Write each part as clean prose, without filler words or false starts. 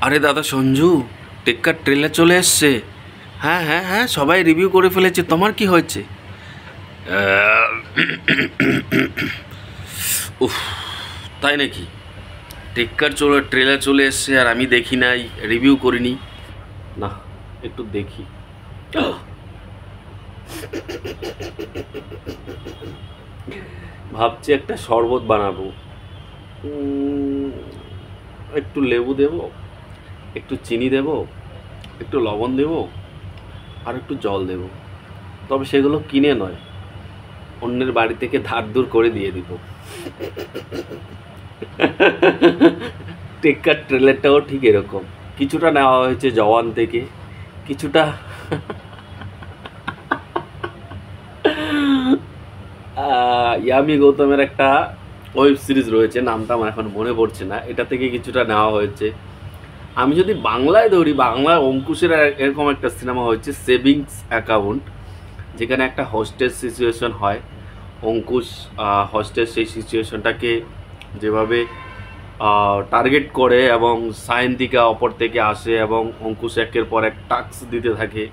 আরে দাদা সঞ্জু, টেক্কার ট্রেলার চলে এসছে। হ্যাঁ হ্যাঁ হ্যাঁ, সবাই রিভিউ করে ফেলেছে। তোমার কি হয়েছে? উফ, তাই নাকি? টেক্কার ট্রেলার চলে এসছে আর আমি দেখি নাই, রিভিউ করিনি। না, একটু দেখি। ভাবছি একটা শরবত বানাবো। একটু লেবু দেব, একটু চিনি দেব, একটু লবণ দেব, আর একটু জল দেব। তবে সেগুলো কিনে নয়, অন্যের বাড়ি থেকে ধার দূর করে দিয়ে দিব। টেক্কার ট্রেলারটাও ঠিক এরকম। কিছুটা নেওয়া হয়েছে জওয়ান থেকে, কিছুটা ইয়ামি গৌতমের একটা ওয়েব সিরিজ রয়েছে, নামটা আমার এখন মনে পড়ছে না, এটা থেকে কিছুটা নেওয়া হয়েছে। আমি যদি বাংলায় ধরি, বাংলায় অঙ্কুশের এরকম একটা সিনেমা হয়েছে সেভিংস অ্যাকাউন্ট, যেখানে একটা হোস্টেজ সিচুয়েশন হয়। অঙ্কুশ হোস্টেজ সেই সিচুয়েশনটাকে যেভাবে টার্গেট করে এবং সায়ন্তিকা অপর থেকে আসে এবং অঙ্কুশ একের পর এক টাস্ক দিতে থাকে।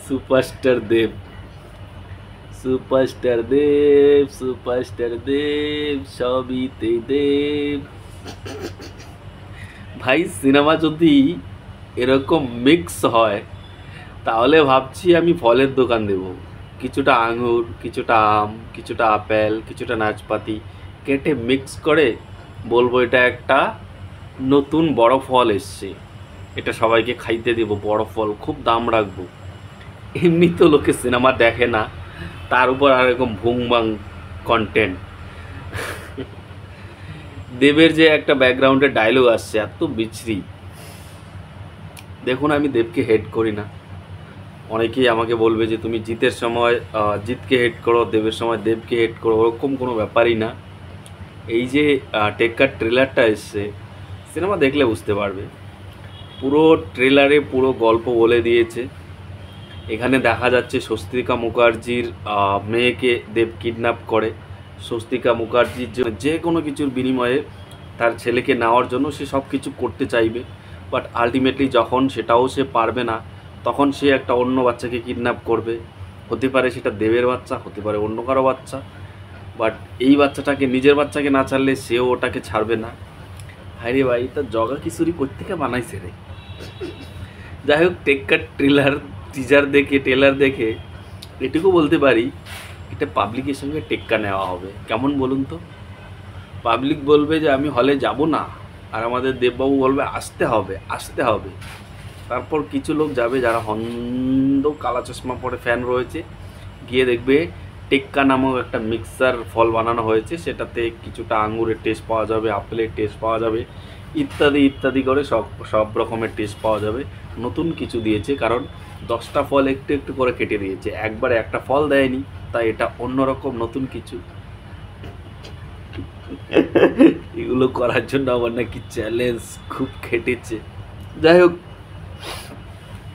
সুপারস্টার দেব, সুপারস্টার দেব, সুপারস্টার দেব, সবিতে দেব। ভাই, সিনেমা যদি এরকম মিক্স হয় তাহলে ভাবছি আমি ফলের দোকান দেব। কিছুটা আঙুর, কিছুটা আম, কিছুটা আপেল, কিছুটা নাশপাতি কেটে মিক্স করে বলবো এটা একটা নতুন বড় ফল এসছে, এটা সবাইকে খাইতে দেব। বড় ফল, খুব দাম রাখবো। এমনি তো লোকে সিনেমা দেখে না, তার উপর আর এরকম ভুংবাং কন্টেন্ট। দেবের যে একটা ব্যাকগ্রাউন্ডে ডায়লগ আসছে এত বিচ্ছিরি। দেখুন, আমি দেবকে হেড করি না। অনেকেই আমাকে বলবে যে তুমি জিতের সময় জিতকে হেড করো, দেবের সময় দেবকে হেড করো, ওরকম কোনো ব্যাপারই না। এই যে টেক্কার ট্রেলারটা এসছে, সিনেমা দেখলে বুঝতে পারবে। পুরো ট্রেলারে পুরো গল্প বলে দিয়েছে। এখানে দেখা যাচ্ছে স্বস্তিকা মুখার্জির মেয়েকে দেব কিডন্যাপ করে। স্বস্তিকা মুখার্জির যে কোনো কিছুর বিনিময়ে তার ছেলেকে নেওয়ার জন্য সে সব কিছু করতে চাইবে, বাট আলটিমেটলি যখন সেটাও সে পারবে না, তখন সে একটা অন্য বাচ্চাকে কিডন্যাপ করবে। হতে পারে সেটা দেবের বাচ্চা, হতে পারে অন্য কারো বাচ্চা, বাট এই বাচ্চাটাকে, নিজের বাচ্চাকে না ছাড়লে সেও ওটাকে ছাড়বে না। হায় রে ভাই, তা জগা কিশোরী কোত্থেকে বানাইছে রে। যাই হোক, টেক্কার ট্রেলার দেখে এটুকু বলতে পারি, এটা পাবলিকের সঙ্গে টেক্কা নেওয়া হবে। কেমন বলুন তো? পাবলিক বলবে যে আমি হলে যাব না, আর আমাদের দেববাবু বলবে আসতে হবে আসতে হবে। তারপর কিছু লোক যাবে যারা হন্দ কালা চশমা পরে ফ্যান রয়েছে, গিয়ে দেখবে টেক্কা নামক একটা মিক্সার ফল বানানো হয়েছে, সেটাতে কিছুটা আঙুরের টেস্ট পাওয়া যাবে, আপেলের টেস্ট পাওয়া যাবে, ইত্যাদি ইত্যাদি করে সব রকমের টেস্ট পাওয়া যাবে। নতুন কিছু দিয়েছে, কারণ 10টা ফল একটু একটু করে কেটে দিয়েছে, একবারে একটা ফল দেয়নি, তাই এটা অন্যরকম নতুন কিছু। এগুলো করার জন্য আমার নাকি চ্যালেঞ্জ খুব খেটেছে। যাই হোক,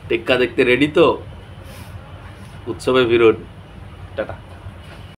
টেক্কা দেখতে রেডি তো? উৎসবে বিরোধ। টাটা।